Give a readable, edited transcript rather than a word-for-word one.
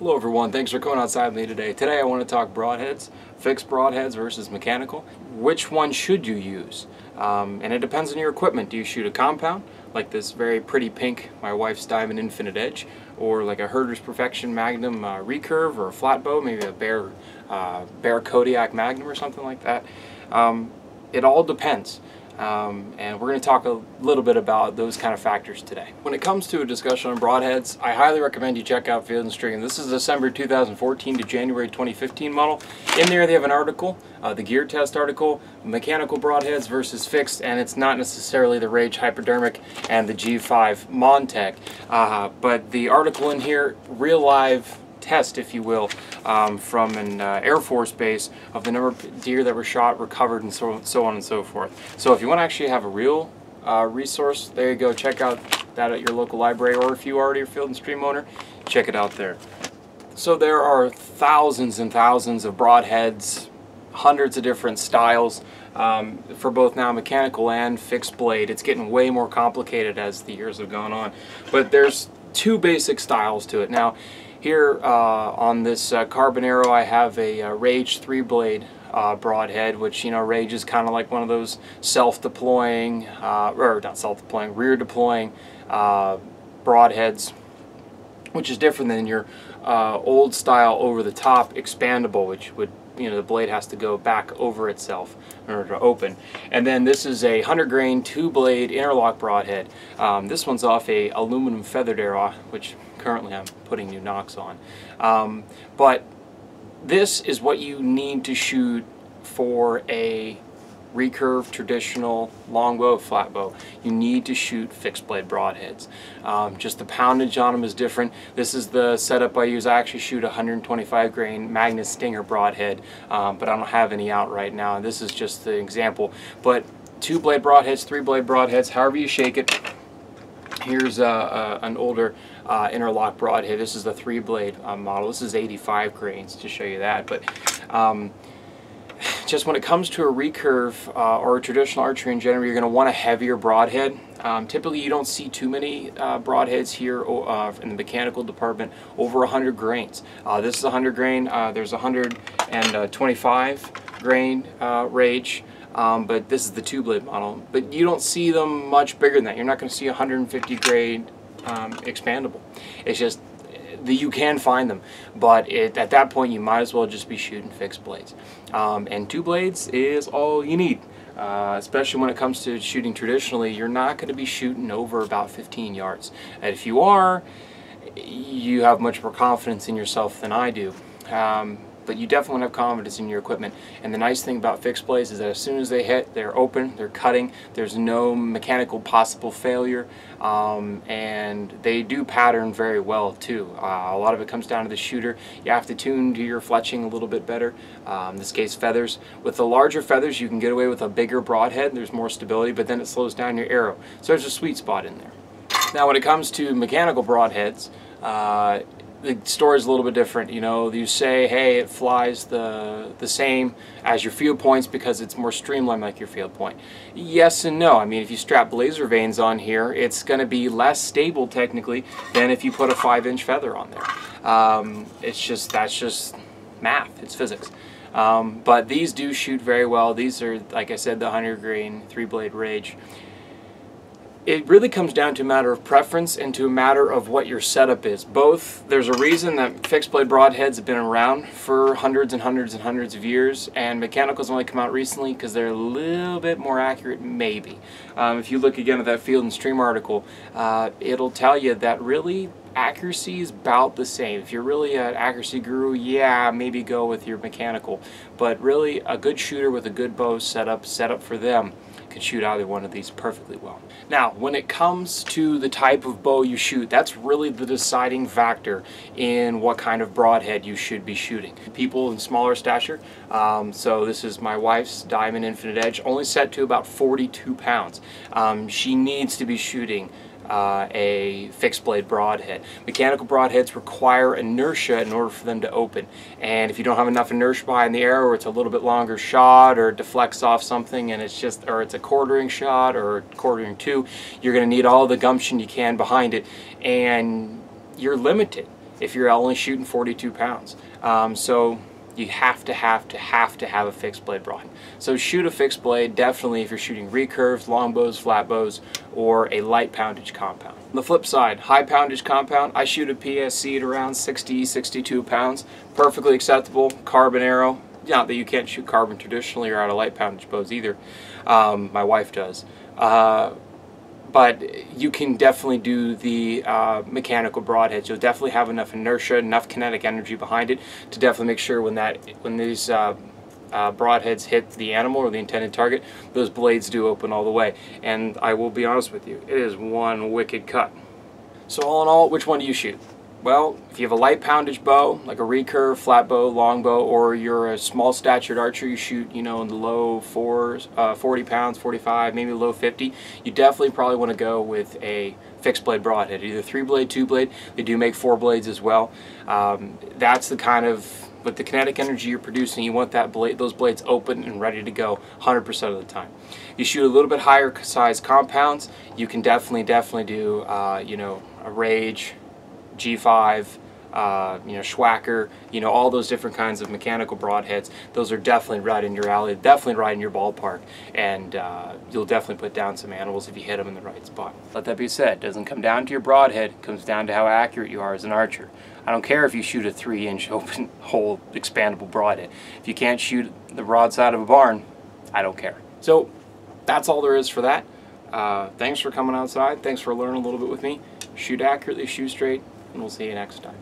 Hello everyone, thanks for coming outside with me today. Today I want to talk broadheads, fixed broadheads versus mechanical. Which one should you use? And it depends on your equipment. Do you shoot a compound, like this very pretty pink, my wife's Diamond Infinite Edge, or like a Herder's Perfection Magnum recurve, or a flat bow, maybe a Bear Kodiak Magnum or something like that? It all depends. And we're going to talk a little bit about those kind of factors today. When it comes to a discussion on broadheads, I highly recommend you check out Field & Stream. This is December 2014 to January 2015 model. In there they have an article, the gear test article, mechanical broadheads versus fixed, and it's not necessarily the Rage Hypodermic and the G5 Montec, but the article in here, real live test, if you will, from an Air Force base of the number of deer that were shot, recovered, and so on and so forth. So if you want to actually have a real resource, there you go. Check out that at your local library, or if you already are a Field & Stream owner, check it out there. So there are thousands and thousands of broadheads, hundreds of different styles for both now mechanical and fixed blade. It's getting way more complicated as the years have gone on, but there's two basic styles to it. Now, here on this Carbon Arrow, I have a Rage 3-blade broadhead, which, you know, Rage is kind of like one of those self-deploying, or not self-deploying, rear-deploying broadheads, which is different than your old style over-the-top expandable, which would, you know, the blade has to go back over itself in order to open. And then this is a 100-grain 2-blade interlock broadhead. This one's off a aluminum feathered arrow, which currently I'm putting new nocks on. But this is what you need to shoot for a recurve, traditional longbow, flat bow. You need to shoot fixed blade broadheads. Just the poundage on them is different. This is the setup I use. I actually shoot a 125 grain Magnus Stinger broadhead, but I don't have any out right now. This is just the example. But 2-blade broadheads, 3-blade broadheads, however you shake it. Here's an older interlock broadhead. This is the 3-blade model. This is 85 grains to show you that. But just when it comes to a recurve or a traditional archery in general, you're going to want a heavier broadhead. Typically you don't see too many broadheads here in the mechanical department over 100 grains. This is 100 grain. There's 125 grain Rage. But this is the 2-blade model. But you don't see them much bigger than that. You're not going to see 150 grain expandable. It's just you can find them, but at that point you might as well just be shooting fixed blades. And 2 blades is all you need. Especially when it comes to shooting traditionally, you're not going to be shooting over about 15 yards. And if you are, you have much more confidence in yourself than I do. But you definitely have confidence in your equipment. And the nice thing about fixed blades is that as soon as they hit, they're open, they're cutting, there's no mechanical possible failure, and they do pattern very well too. A lot of it comes down to the shooter. You have to tune to your fletching a little bit better. In this case, feathers. With the larger feathers, you can get away with a bigger broadhead. There's more stability, but then it slows down your arrow. So there's a sweet spot in there. Now when it comes to mechanical broadheads, the story is a little bit different. You know, you say, hey, it flies the same as your field points because it's more streamlined like your field point. Yes and no. I mean, if you strap laser vanes on here, it's going to be less stable technically than if you put a 5-inch feather on there. That's just math. It's physics. But these do shoot very well. These are, like I said, the 100 grain 3-blade Rage. It really comes down to a matter of preference and to a matter of what your setup is. Both, there's a reason that fixed blade broadheads have been around for hundreds and hundreds and hundreds of years, and mechanicals only come out recently because they're a little bit more accurate, maybe. If you look again at that Field & Stream article, it'll tell you that really accuracy is about the same. If you're really an accuracy guru, yeah, maybe go with your mechanical. But really, a good shooter with a good bow set up for them can shoot either one of these perfectly well. Now, when it comes to the type of bow you shoot, that's really the deciding factor in what kind of broadhead you should be shooting. People in smaller stature, so this is my wife's Diamond Infinite Edge, only set to about 42 pounds. She needs to be shooting a fixed blade broadhead. Mechanical broadheads require inertia in order for them to open, and if you don't have enough inertia behind the arrow, or it's a little bit longer shot, or it deflects off something and it's just, or it's a quartering shot or quartering two, you're going to need all the gumption you can behind it, and you're limited. if you're only shooting 42 pounds. So you have to have a fixed blade broadhead. So shoot a fixed blade definitely if you're shooting recurves, longbows, flatbows, or a light poundage compound. On the flip side, high poundage compound, I shoot a PSC at around 60, 62 pounds. Perfectly acceptable, carbon arrow. Not that you can't shoot carbon traditionally or out of light poundage bows either. My wife does. But you can definitely do the mechanical broadheads. You'll definitely have enough inertia, enough kinetic energy behind it to definitely make sure when these broadheads hit the animal or the intended target, those blades do open all the way. And I will be honest with you, it is one wicked cut. So all in all, which one do you shoot? Well, if you have a light poundage bow, like a recurve, flat bow, long bow, or you're a small statured archer, you shoot, in the low 40 pounds, 45, maybe low 50, you definitely probably want to go with a fixed blade broadhead, either 3-blade, 2-blade. They do make 4 blades as well. That's the kind of, with the kinetic energy you're producing, you want those blades open and ready to go 100% of the time. You shoot a little bit higher size compounds, you can definitely do, a Rage, G5, Schwacker, all those different kinds of mechanical broadheads. Those are definitely right in your alley, definitely right in your ballpark, and you'll definitely put down some animals if you hit them in the right spot. Let that be said, it doesn't come down to your broadhead, it comes down to how accurate you are as an archer. I don't care if you shoot a 3-inch open hole expandable broadhead. If you can't shoot the broadside of a barn, I don't care. So that's all there is for that. Thanks for coming outside. Thanks for learning a little bit with me. Shoot accurately, shoot straight, and we'll see you next time.